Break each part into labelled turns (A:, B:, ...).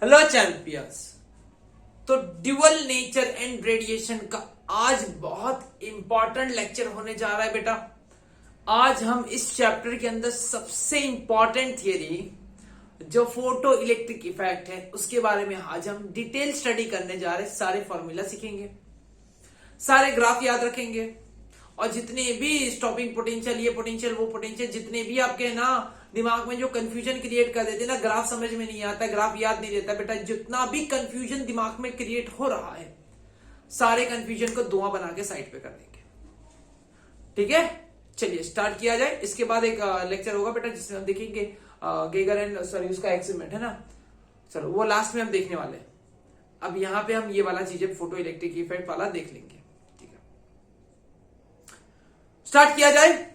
A: Hello champions. तो dual nature and radiation का आज बहुत इंपॉर्टेंट लेक्चर होने जा रहा है बेटा। आज हम इस चैप्टर के अंदर सबसे इंपॉर्टेंट थियरी जो फोटो इलेक्ट्रिक इफेक्ट है उसके बारे में आज हम डिटेल स्टडी करने जा रहे हैं। सारे फॉर्मूला सीखेंगे, सारे ग्राफ याद रखेंगे और जितने भी स्टॉपिंग पोटेंशियल, ये पोटेंशियल, वो पोटेंशियल, जितने भी आपके ना दिमाग में जो कंफ्यूजन क्रिएट कर देते ना, ग्राफ समझ में नहीं आता, ग्राफ याद नहीं देता बेटा, जितना भी कंफ्यूजन दिमाग में क्रिएट हो रहा है सारे कंफ्यूजन को धुआं बना के साइड पे कर देंगे। ठीक है, चलिए स्टार्ट किया जाए। इसके बाद एक लेक्चर होगा बेटा जिसमें हम देखेंगे गेगर एंड सॉरी उसका एक्सपेरिमेंट है ना, चलो वो लास्ट में हम देखने वाले हैं। अब यहां पे हम ये वाला चीजें फोटो इलेक्ट्रिक इफेक्ट वाला देख लेंगे। ठीक है, स्टार्ट किया जाए।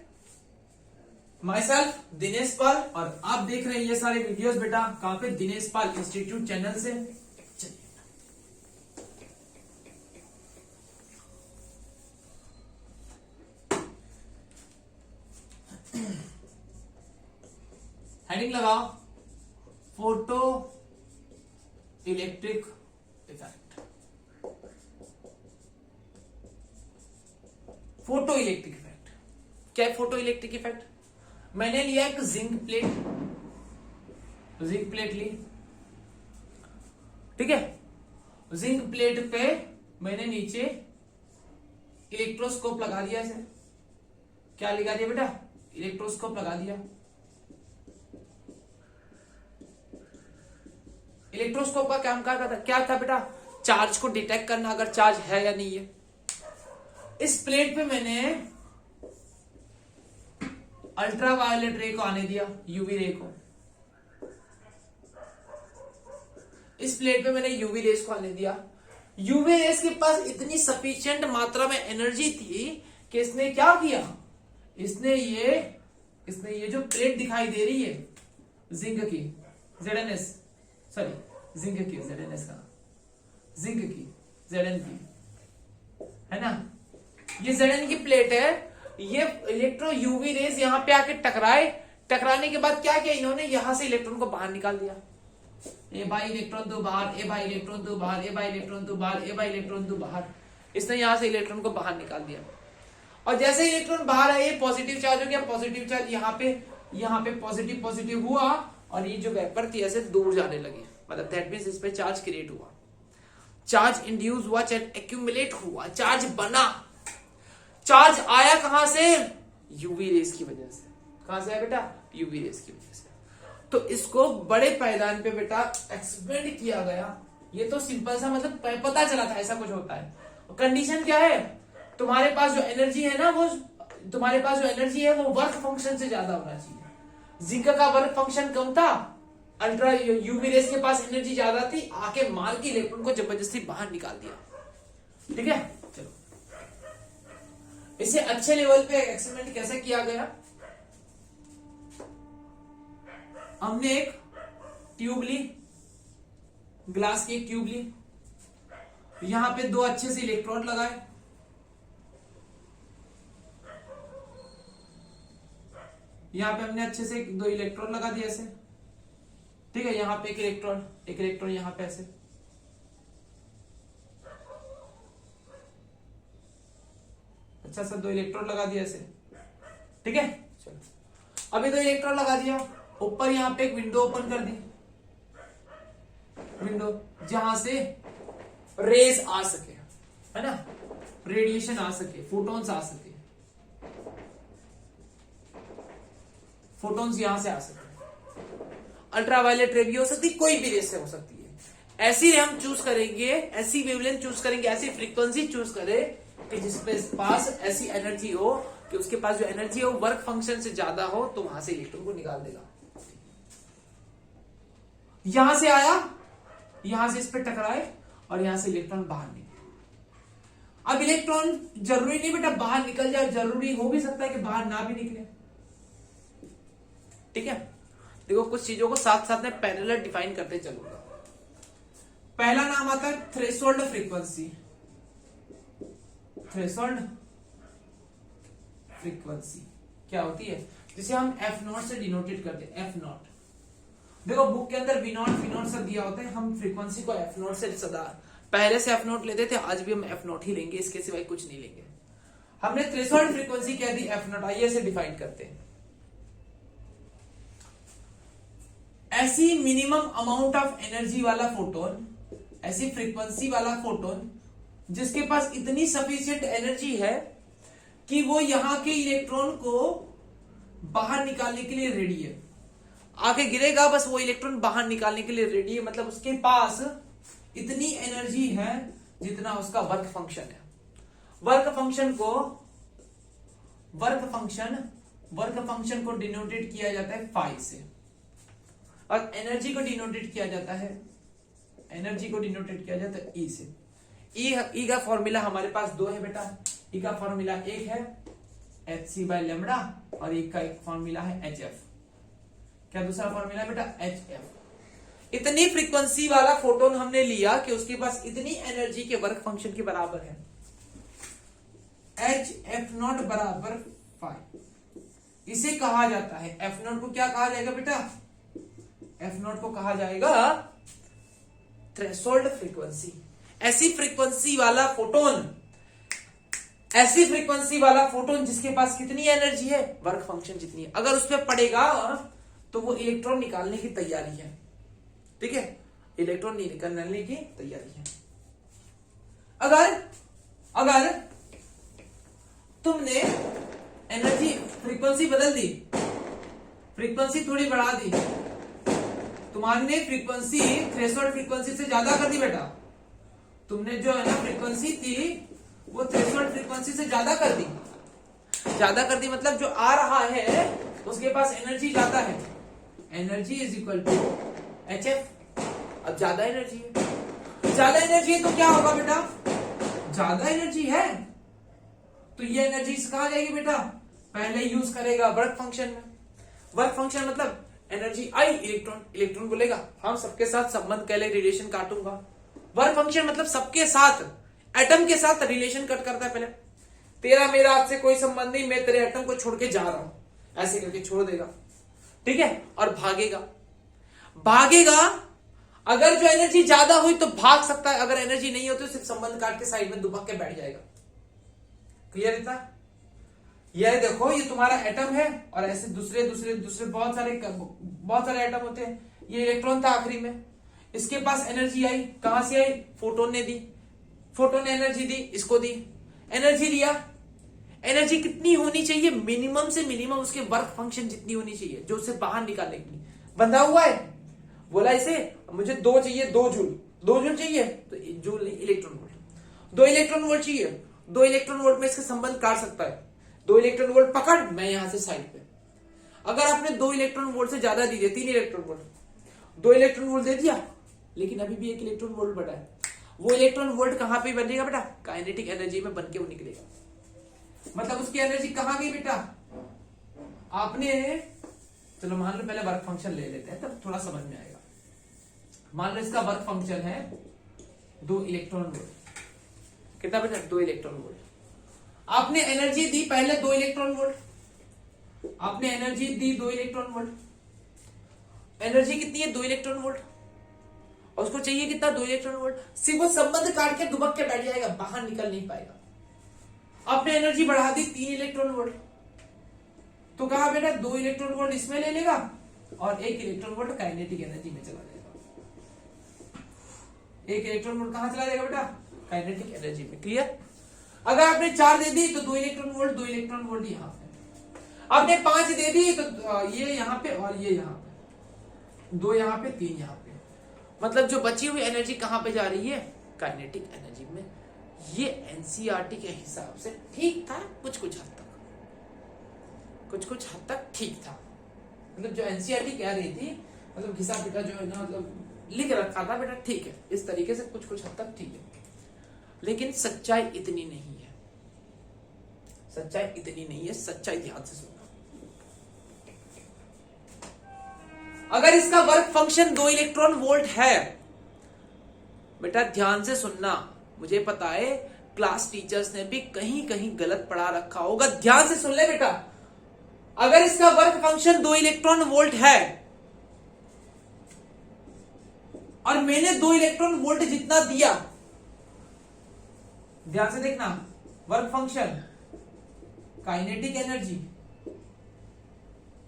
A: माई सेल्फ दिनेश पाल और आप देख रहे हैं ये सारे वीडियोस बेटा कहां पे, दिनेश पाल इंस्टीट्यूट चैनल से। हेडिंग लगाओ photo electric effect. Photo electric effect क्या है? फोटो इलेक्ट्रिक इफेक्ट, मैंने लिया एक जिंक प्लेट ली, ठीक है। जिंक प्लेट पे मैंने नीचे इलेक्ट्रोस्कोप लगा दिया। इसे क्या लगा दिया बेटा? इलेक्ट्रोस्कोप लगा दिया। इलेक्ट्रोस्कोप का काम क्या था बेटा? चार्ज को डिटेक्ट करना, अगर चार्ज है या नहीं है। इस प्लेट पे मैंने अल्ट्रावायलेट रे को आने दिया, यूवी रे को। इस प्लेट पे मैंने यूवी रेस को आने दिया। यूवी रेस के पास इतनी सफिशिएंट मात्रा में एनर्जी थी कि इसने क्या किया, इसने ये जो प्लेट दिखाई दे रही है जिंक की, ZnS, सॉरी जिंक की, ZnS का जिंक की, Zn की है ना, ये Zn की प्लेट है। ये इलेक्ट्रो यूवी रेस यहां पे आके टकराने के बाद क्या किया इन्होंने, यहां से इलेक्ट्रॉन को बाहर निकाल दिया। ए बाई इलेक्ट्रॉन दो बाहर, ए बाई इलेक्ट्रॉन दो बाहर, ए बाई इलेक्ट्रॉन दो बाहर, ए बाई इलेक्ट्रॉन दो बाहर। इसने यहां से इलेक्ट्रॉन को बाहर निकाल दिया और जैसे ही इलेक्ट्रॉन बाहर आए पॉजिटिव चार्ज हो गया। पॉजिटिव चार्ज यहाँ पे पॉजिटिव हुआ और ये जो वेपर थी ऐसे दूर जाने लगी, मतलब दैट मींस इस पे चार्ज क्रिएट हुआ, चार्ज इंड्यूस हुआ, चार्ज एक्यूमुलेट हुआ, चार्ज बना। चार्ज आया कहां से? यूवी रेस की वजह से। कहां से आया बेटा? यूवी रेस की वजह से। तो इसको बड़े पैमाने पे बेटा एक्सपेरिमेंट किया गया। ये तो सिंपल सा मतलब पता चला था ऐसा कुछ होता है। कंडीशन क्या है? तुम्हारे पास जो एनर्जी है ना, वो वर्क फंक्शन से ज्यादा होना चाहिए। जिंक का वर्क फंक्शन कम था, अल्ट्रा यूवी रेस के पास एनर्जी ज्यादा थी, आके माल की इलेक्ट्रॉन को जबरदस्ती बाहर निकाल दिया। ठीक है, चलो इसे अच्छे लेवल पे एक्सपेरिमेंट कैसे किया गया। हमने एक ट्यूब ली, ग्लास की एक ट्यूब ली, यहां पे दो अच्छे से इलेक्ट्रोड लगाए, यहां पे हमने अच्छे से दो इलेक्ट्रोड लगा दिए ऐसे, ठीक है। यहां पे एक इलेक्ट्रॉन यहां पे ऐसे, अच्छा सा दो इलेक्ट्रोड लगा दिया ऐसे, ठीक है। चलो अभी दो इलेक्ट्रोड लगा दिया, ऊपर यहां पे एक विंडो ओपन कर दी, विंडो जहां से रेज आ सके, है ना, रेडिएशन आ सके, फोटॉन्स आ सके, फोटॉन्स यहां से आ सके। अल्ट्रावायलेट रे भी हो सकती, कोई भी रेस से हो सकती है। ऐसी रे हम चूज करेंगे, ऐसी वेवलेंथ चूज करेंगे, ऐसी फ्रीक्वेंसी चूज करें कि जिसके पास ऐसी एनर्जी हो कि उसके पास जो एनर्जी हो वर्क फंक्शन से ज्यादा हो, तो वहां से इलेक्ट्रॉन को निकाल देगा। यहां से आया, यहां से इस पे टकराए और यहां से इलेक्ट्रॉन बाहर निकले। अब इलेक्ट्रॉन जरूरी नहीं बेटा बाहर निकल जाए, जरूरी हो भी सकता है कि बाहर ना भी निकले। ठीक है, देखो कुछ चीजों को साथ साथ में पैरेलल डिफाइन करते चलूंगा। पहला नाम आता है थ्रेशोल्ड फ्रीक्वेंसी। थ्रेशोल्ड फ्रीक्वेंसी क्या होती है? जिसे हम F0 से डिनोटेड करते हैं, F0। देखो बुक के अंदर V0 सब दिया होता है, हम फ्रीक्वेंसी को F0 से सदा पहले से F0 लेते थे, आज भी हम F0 ही लेंगे, इसके सिवाय कुछ नहीं लेंगे। हमने थ्रेशोल्ड फ्रीक्वेंसी कह दी F0, आइए इसे डिफाइन करते हैं। ऐसी मिनिमम अमाउंट ऑफ एनर्जी वाला फोटोन, ऐसी फ्रीक्वेंसी वाला फोटोन जिसके पास इतनी सफिशिएंट एनर्जी है कि वो यहां के इलेक्ट्रॉन को बाहर निकालने के लिए रेडी है, आके गिरेगा बस वो इलेक्ट्रॉन बाहर निकालने के लिए रेडी है, मतलब उसके पास इतनी एनर्जी है जितना उसका वर्क फंक्शन है। वर्क फंक्शन को डिनोटेट किया जाता है फाई से, और एनर्जी को डिनोटेट किया जाता है ई से। ई का फॉर्मूला हमारे पास दो है बेटा, ई का फॉर्मूला एक है hc/λ और एक का एक फॉर्मूला है hf। क्या दूसरा फॉर्मूला है बेटा? hf। इतनी फ्रीक्वेंसी वाला फोटोन हमने लिया कि उसके पास इतनी एनर्जी के वर्क फंक्शन के बराबर है, hf0 बराबर 5। इसे कहा जाता है f0 को क्या कहा जाएगा बेटा? f0 को कहा जाएगा थ्रेशोल्ड फ्रीक्वेंसी। ऐसी फ्रीक्वेंसी वाला फोटोन जिसके पास कितनी एनर्जी है? वर्क फंक्शन जितनी है। अगर उस पर पड़ेगा तो वो इलेक्ट्रॉन निकालने की तैयारी है, ठीक है, इलेक्ट्रॉन निकालने की तैयारी है। अगर तुमने एनर्जी फ्रीक्वेंसी बदल दी, फ्रीक्वेंसी थोड़ी बढ़ा दी, तुम्हारे फ्रीक्वेंसी थ्रेशोल्ड फ्रीक्वेंसी से ज्यादा कर दी बेटा, तुमने जो है ना फ्रीक्वेंसी थी वो थ्रेशोल्ड फ्रीक्वेंसी से ज्यादा कर दी, मतलब जो आ रहा है उसके पास एनर्जी ज्यादा है, energy is equal to HF। अब ज्यादा एनर्जी है तो क्या होगा बेटा? ज्यादा एनर्जी है तो ये एनर्जी कहां जाएगी बेटा? पहले यूज करेगा वर्क फंक्शन में। वर्क फंक्शन मतलब एनर्जी आई, इलेक्ट्रॉन बोलेगा हम सबके साथ संबंध कह ले, रिलेशन काटूंगा। वर्क फंक्शन मतलब सबके साथ, एटम के साथ रिलेशन कट करता है। पहले तेरा मेरा आज से कोई संबंध नहीं, मैं तेरे एटम को छोड़ के जा रहा हूं, ऐसे करके छोड़ देगा, ठीक है, और भागेगा। अगर जो एनर्जी ज्यादा हुई तो भाग सकता है, अगर एनर्जी नहीं होती तो सिर्फ संबंध काट के साइड में दुबक के बैठ जाएगा। क्लियर था? यह देखो, ये तुम्हारा एटम है और ऐसे दूसरे बहुत सारे एटम होते हैं। ये इलेक्ट्रॉन था आखिरी में, इसके पास एनर्जी आई, कहां से आई? फोटोन ने दी, फोटोन ने एनर्जी दी, इसको दी, एनर्जी लिया। एनर्जी कितनी होनी चाहिए? मिनिमम से मिनिमम उसके वर्क फंक्शन जितनी होनी चाहिए जो उसे बाहर निकालने के लिए बंधा हुआ है। बोला इसे मुझे 2 चाहिए, 2 जूल चाहिए तो जूल नहीं, इलेक्ट्रॉन वोल्ट। 2 इलेक्ट्रॉन वोल्ट चाहिए, 2 इलेक्ट्रॉन वोल्ट में इसके संबंध काट सकता है। 2 इलेक्ट्रॉन वोल्ट पकड़, मैं यहां से साइड पे। अगर आपने 2 इलेक्ट्रॉन वोल्ट से ज्यादा दीजिए, 3 इलेक्ट्रॉन वोल्ट, 2 इलेक्ट्रॉन वोल्ट दे दिया, लेकिन अभी भी 1 इलेक्ट्रॉन वोल्ट बटा है। वो इलेक्ट्रॉन वोल्ट कहां पे बनेगा बेटा? काइनेटिक एनर्जी में बनके वो निकलेगा। मतलब उसकी एनर्जी कहां गई बेटा? आपने, चलो मान लो पहले वर्क फंक्शन ले लेते हैं तब थोड़ा समझ में आएगा। मान लो इसका वर्क फंक्शन है 2 इलेक्ट्रॉन वोल्ट। कितना बेटा? 2 इलेक्ट्रॉन वोल्ट। आपने एनर्जी दी पहले 2 इलेक्ट्रॉन वोल्ट, आपने एनर्जी दी 2 इलेक्ट्रॉन वोल्ट। एनर्जी कितनी है? 2 इलेक्ट्रॉन वोल्ट, और उसको चाहिए कितना? 2 इलेक्ट्रॉन वोल्ट। सिर्फ वो संबंध काट के दुबक के बैठ जाएगा, बाहर निकल नहीं पाएगा। आपने एनर्जी बढ़ा दी 3 इलेक्ट्रॉन वोल्ट, तो कहा बेटा 2 इलेक्ट्रॉन वोल्ट इसमें ले लेगा और 1 इलेक्ट्रॉन वोल्ट काइनेटिक एनर्जी में चला जाएगा। 1 इलेक्ट्रॉन वोल्ट कहां चला जाएगा बेटा? काइनेटिक एनर्जी में। क्लियर? अगर आपने 4 दे दी तो 2 इलेक्ट्रॉन वोल्ट, 2 इलेक्ट्रॉन वोल्ट यहां पे। आपने 5 दे दी तो ये यहां पे और ये यहां पे, 2 यहां पे, 3 यहां पे। मतलब जो बची हुई एनर्जी कहां पे जा रही है? काइनेटिक एनर्जी में। ये एनसीईआरटी के हिसाब से ठीक था, कुछ हद तक ठीक था। मतलब जो एनसीईआरटी कह रही थी, मतलब घिसा पिटा जो है ना, मतलब लिख रखा था बेटा, ठीक है, इस तरीके से कुछ हद तक ठीक है। लेकिन सच्चाई इतनी नहीं है, सच्चाई ध्यान से सुनना। अगर इसका वर्क फंक्शन 2 इलेक्ट्रॉन वोल्ट है, बेटा ध्यान से सुनना, मुझे पता है क्लास टीचर्स ने भी कहीं कहीं गलत पढ़ा रखा होगा, ध्यान से सुन ले बेटा। अगर इसका वर्क फंक्शन 2 इलेक्ट्रॉन वोल्ट है और मैंने 2 इलेक्ट्रॉन वोल्ट जितना दिया, ध्यान से देखना, वर्क फंक्शन, काइनेटिक एनर्जी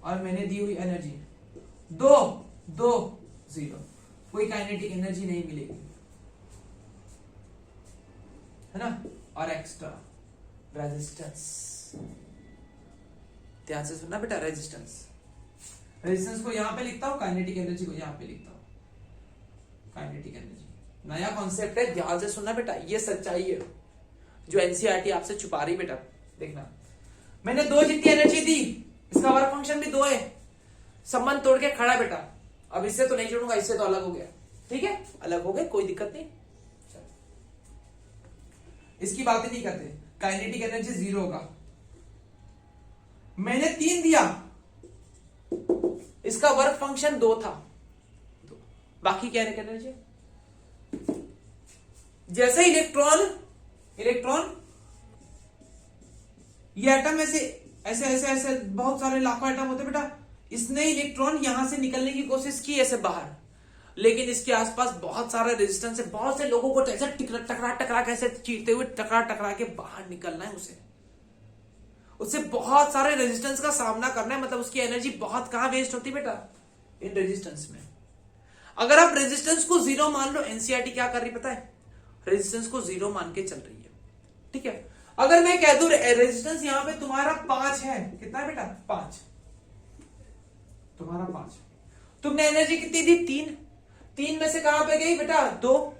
A: और मैंने दी हुई एनर्जी 2 2 0, कोई काइनेटिक एनर्जी नहीं मिलेगी, है ना। और एक्स्ट्रा रेजिस्टेंस, ध्यान से सुनना बेटा, रेजिस्टेंस को यहां पे लिखता हूं, काइनेटिक एनर्जी को यहां पे लिखता हूं, काइनेटिक एनर्जी नया कॉन्सेप्ट है, ध्यान से सुनना बेटा, ये सच्चाई है जो एनसीईआरटी आपसे छुपा रही बेटा। देखना, मैंने 2 जितनी एनर्जी दी, इसका वर्क फंक्शन भी 2 है, संबंध तोड़ के खड़ा बेटा। अब इससे तो नहीं जोड़ूंगा, इससे तो अलग हो गया, ठीक है, अलग हो गए, कोई दिक्कत नहीं, इसकी बात ही नहीं करते। काइनेटिक एनर्जी 0 होगा, मैंने 3 दिया, इसका वर्क फंक्शन 2 था, बाकी क्या एनर्जी, जैसे इलेक्ट्रॉन ये एटम ऐसे ऐसे ऐसे ऐसे बहुत सारे लाखों एटम होते बेटा, इसने इलेक्ट्रॉन यहां से निकलने की कोशिश की ऐसे बाहर, लेकिन इसके आसपास बहुत सारे रेजिस्टेंस है, बहुत से लोगों को ऐसे टकरा कैसे चीरते हुए टकरा के बाहर निकलना है, उससे बहुत सारे रेजिस्टेंस का सामना करना है, मतलब उसकी एनर्जी बहुत कहां वेस्ट होती बेटा, इन रेजिस्टेंस में। अगर आप रेजिस्टेंस को 0 मान लो, एनसीईआरटी क्या कर रही पता है, रेजिस्टेंस को 0 मान के चल रही है, ठीक है। अगर मैं कह दूं रेजिस्टेंस यहां पे तुम्हारा 5 है, कितना है बेटा, 5, तुम्हारा 5, तुमने एनर्जी कितनी दी, 3 में से कहां पे गई बेटा, 2,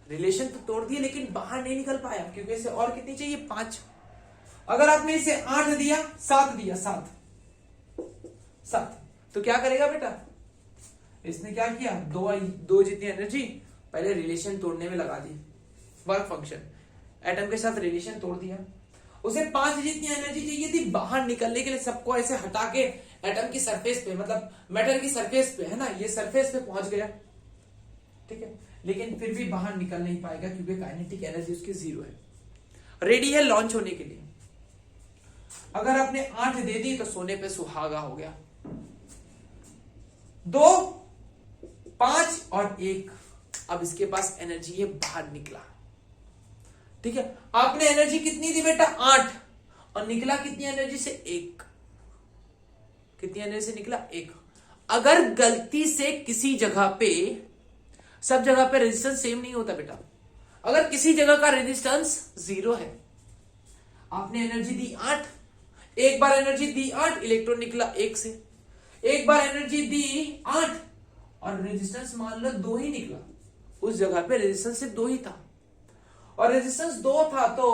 A: रिलेशन तो तोड़ दिए लेकिन बाहर नहीं निकल पाया, क्योंकि इसे और कितनी चाहिए, 5। अगर आपने इसे 8 दिया, 7 दिया, 7, तो क्या करेगा बेटा, इसने क्या किया, 2 जितनी एनर्जी पहले रिलेशन तोड़ने में लगा दी, वर्क फंक्शन, एटम के साथ रिलेशन तोड़ दिया, उसे 5 जितनी एनर्जी चाहिए थी बाहर निकलने के लिए, सबको ऐसे हटा के एटम की सरफेस पे, मतलब मेटल की सरफेस पे, है ना, ये सरफेस पे पहुंच गया, ठीक है, लेकिन फिर भी बाहर निकल नहीं पाएगा क्योंकि काइनेटिक एनर्जी उसकी 0 है, रेडी है लॉन्च होने के लिए। अगर आपने 8 दे दी तो सोने पे सुहागा हो गया, 2 5 और 1, अब इसके पास एनर्जी है, बाहर निकला, ठीक है। आपने एनर्जी कितनी दी बेटा, 8, और निकला कितनी एनर्जी से, 1, कितनी एनर्जी से निकला, 1। अगर गलती से किसी जगह पे, सब जगह पे रेजिस्टेंस सेम नहीं होता बेटा, अगर किसी जगह का रेजिस्टेंस 0 है, आपने एनर्जी दी 8, एक बार एनर्जी दी 8, इलेक्ट्रॉन निकला 1 से, एक बार एनर्जी दी 8 और रेजिस्टेंस मान लो 2 ही निकला, उस जगह पे रेजिस्टेंस सिर्फ 2 ही था, और रेजिस्टेंस 2 था तो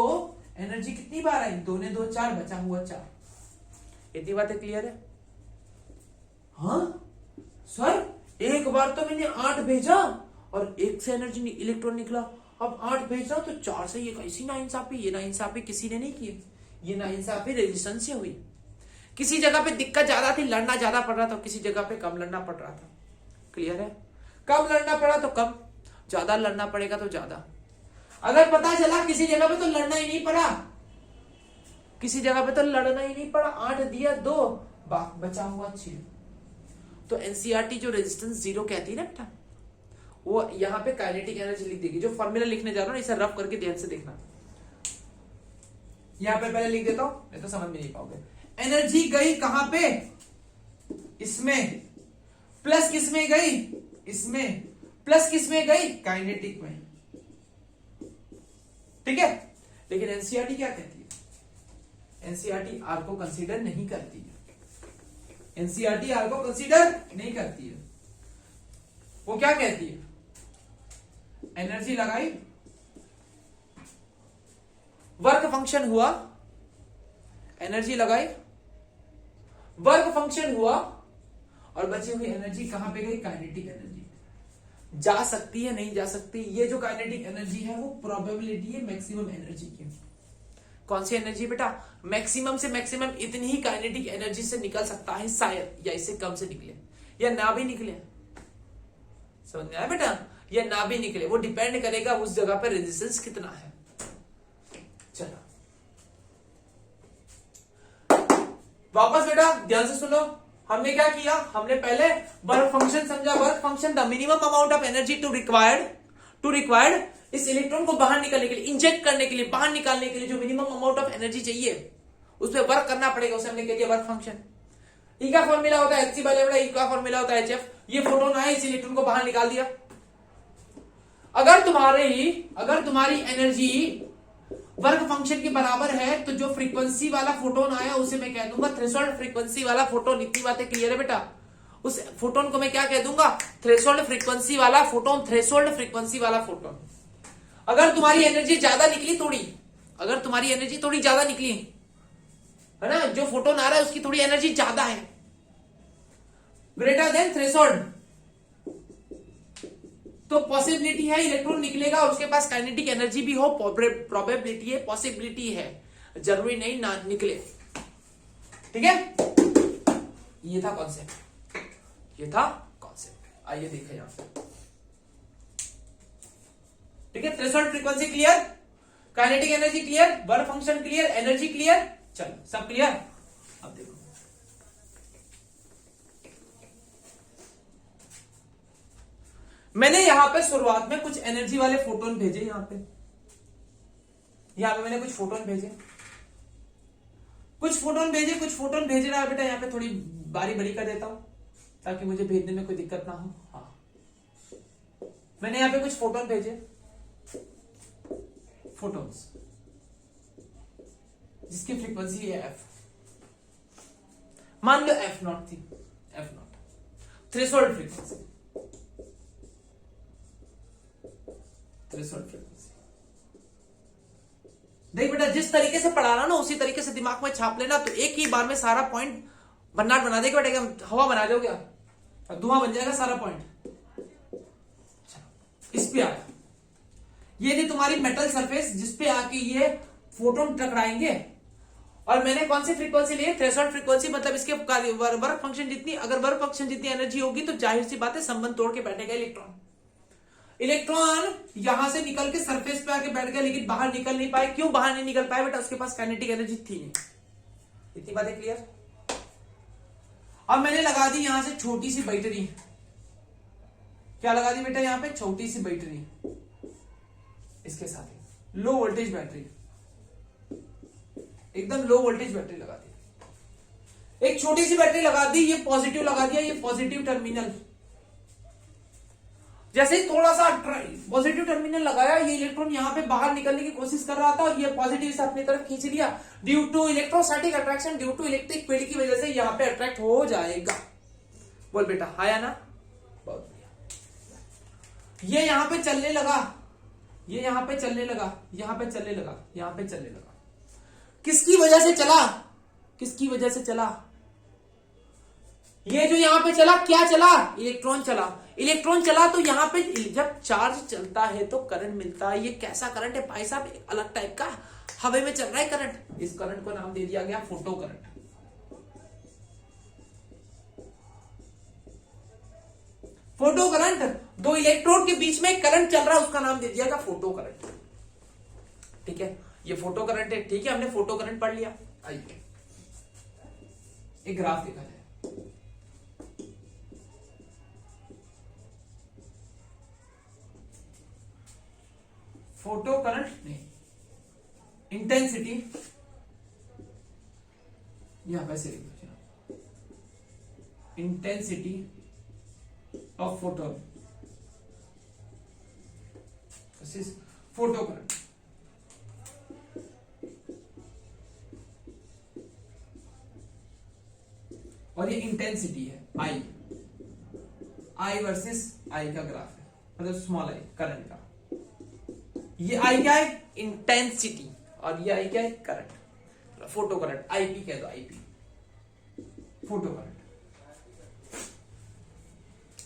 A: एनर्जी कितनी बार आई, 2 ने 2 4, बचा हुआ 4। इतनी बातें क्लियर है, हाँ सर एक बार तो मैंने 8 भेजा और 1 से एनर्जी इलेक्ट्रॉन निकला, अब 8 भेज रहा तो 4 से, ये कैसी नाइंसाफी, ये नाइंसाफी किसी ने नहीं की, ये नाइंसाफी रेजिस्टेंस से हुई। किसी जगह पे दिक्कत ज्यादा थी, लड़ना ज्यादा पड़ रहा था, किसी जगह पे कम लड़ना पड़ रहा था, क्लियर है, कम लड़ना पड़ा तो कम, ज्यादा लड़ना पड़ेगा तो ज्यादा। अगर पता चला किसी जगह पे तो लड़ना ही नहीं पड़ा, किसी जगह पे तो लड़ना ही नहीं पड़ा, 8 दिया 2, बचा हुआ 6, तो एनसीईआरटी जो रेजिस्टेंस 0 कहती है ना बेटा, वो यहां पे काइनेटिक एनर्जी लिख देगी। जो फॉर्मूला लिखने जा रहा हूं इसे रफ करके ध्यान से देखना, यहां पे पहले लिख देता हूं, नहीं तो समझ में नहीं पाओगे। एनर्जी गई कहां पे, इसमें, प्लस किसमें गई, इसमें, प्लस किसमें गई, काइनेटिक में, ठीक है। लेकिन एनसीईआरटी क्या कहती है, एनसीईआरटी आर को कंसीडर नहीं करती है, एनसीईआरटी आर को कंसीडर नहीं करती है, वो क्या कहती है, एनर्जी लगाई, वर्क फंक्शन हुआ, एनर्जी लगाई, वर्क फंक्शन हुआ, और बची हुई एनर्जी कहां पे गई, काइनेटिक एनर्जी। जा सकती है नहीं जा सकती, ये जो काइनेटिक एनर्जी है वो प्रोबेबिलिटी है मैक्सिमम एनर्जी की। कौन सी एनर्जी बेटा, मैक्सिमम से मैक्सिमम इतनी ही काइनेटिक एनर्जी से निकल सकता है शायद, या इससे कम से निकले या ना भी निकले, समझ में आया बेटा, या ना भी निकले, वो डिपेंड करेगा उस जगह पर रेजिस्टेंस कितना है। चलो वापस बेटा ध्यान से सुनो, हमने क्या किया, हमने पहले वर्क फंक्शन समझा। Work function the minimum amount of energy to required इस इलेक्ट्रॉन को बाहर निकलने के लिए, इंजेक्ट करने के लिए, बाहर निकालने के लिए जो मिनिमम अमाउंट ऑफ एनर्जी चाहिए उस पर वर्क करना पड़ेगा, उसे हमने कह दिया वर्क फंक्शन। ई का फॉर्मूला होता है एच सी/λ, ई का फॉर्मूला होता है HF। ये फोटोन आया, इस इलेक्ट्रॉन को बाहर निकाल दिया। अगर तुम्हारी एनर्जी वर्क फंक्शन के बराबर है तो जो फ्रीक्वेंसी वाला फोटोन आया उसे मैं कह दूंगा थ्रेशोल्ड फ्रीक्वेंसी वाला फोटोन। इतनी बातें क्लियर है बेटा? उस फोटोन को मैं क्या कह दूंगा? थ्रेशोल्ड फ्रीक्वेंसी वाला फोटोन। थ्रेशोल्ड फ्रीक्वेंसी वाला फोटोन। अगर तुम्हारी एनर्जी ज्यादा निकली थोड़ी, अगर तुम्हारी एनर्जी थोड़ी ज्यादा निकली है ना, जो फोटोन आ रहा है उसकी थोड़ी एनर्जी ज्यादा है, ग्रेटर देन थ्रेशोल्ड, तो पॉसिबिलिटी है इलेक्ट्रॉन निकलेगा और उसके पास काइनेटिक एनर्जी भी हो। प्रोबेबिलिटी है, पॉसिबिलिटी है, जरूरी नहीं ना निकले। ठीक है, ये था कॉन्सेप्ट, ये था कॉन्सेप्ट। आइए देखें यहां पे। ठीक है, threshold frequency clear, kinetic energy clear, work function clear, energy clear, चलो सब क्लियर। अब देखो मैंने यहां पे शुरुआत में कुछ एनर्जी वाले फोटोन भेजे, यहां पे मैंने कुछ फोटोन भेजे, कुछ फोटोन भेज रहा है बेटा। यहां पे थोड़ी बारी बड़ी कर देता हूं ताकि मुझे भेजने में कोई दिक्कत ना हो। हाँ, मैंने यहां पे कुछ फोटोन भेजे, फोटोन्स जिसकी फ्रीक्वेंसी है F, मान लो F0 थी, F0 threshold frequency, threshold frequency. देख बेटा, जिस तरीके से पढ़ा रहा ना उसी तरीके से दिमाग में छाप लेना, तो एक ही बार में सारा पॉइंट भन्नाट बना देगा बेटा। हवा बना दोगे आप, धुआं बन जाएगा सारा पॉइंट। इस पे आया, ये थी तुम्हारी मेटल सरफेस जिसपे आके ये फोटोन टकराएंगे। और मैंने कौन सी फ्रीक्वेंसी ली है? Threshold frequency. मतलब इसके वर्क फंक्शन जितनी, अगर वर्क फंक्शन जितनी एनर्जी होगी तो जाहिर सी बात है संबंध तोड़ के बैठेगा इलेक्ट्रॉन। इलेक्ट्रॉन यहां से निकल के सरफेस पे आके बैठ गया, लेकिन बाहर निकल नहीं पाए। क्यों बाहर नहीं निकल पाए बेटा? उसके पास काइनेटिक एनर्जी थी नहीं। इतनी बातें क्लियर? अब मैंने लगा दी यहां से छोटी सी बैटरी। क्या लगा दी बेटा? यहां पे छोटी सी बैटरी, इसके साथ ही लो वोल्टेज बैटरी, एकदम लो वोल्टेज बैटरी लगा दी। एक छोटी सी बैटरी लगा दी, ये पॉजिटिव लगा दिया, ये पॉजिटिव टर्मिनल। जैसे ही थोड़ा सा पॉजिटिव टर्मिनल लगाया, ये इलेक्ट्रॉन यहां पे बाहर निकलने की कोशिश कर रहा था और ये पॉजिटिव से अपनी तरफ खींच लिया। Due to electrostatic attraction, due to electric field की वजह से यहां पे अट्रैक्ट हो जाएगा। बोल बेटा, आया ना? बहुत बढ़िया। ये यहां पे चलने लगा, ये यहां पे चलने लगा, यहां पे चलने लगा, यहां पे चलने लगा। किसकी वजह से चला? किसकी वजह से चला? ये जो यहां पे चला, क्या चला? इलेक्ट्रॉन चला। इलेक्ट्रॉन चला तो यहां पे जब चार्ज चलता है तो करंट मिलता है। ये कैसा करंट है भाई साहब? एक अलग टाइप का, हवा में चल रहा है करंट। इस करंट को नाम दे दिया गया फोटो करंट। फोटो करंट, दो इलेक्ट्रोड के बीच में करंट चल रहा है, उसका नाम दे दिया गया फोटो करंट। ठीक है, ये फोटो करंट है। ठीक है, हमने फोटो करंट पढ़ लिया। आइए एक ग्राफ देखा जाए। फोटो करंट नहीं, इंटेंसिटी यहां पे से intensity of photon, this is photo current. और ये इंटेंसिटी है आई वर्सेस आई का ग्राफ है, मतलब स्मॉल आई करंट का। ये आई क्या है? इंटेंसिटी। और ये आई क्या है? Current, photo current. आईपी कह दो, आईपी फोटो करंट।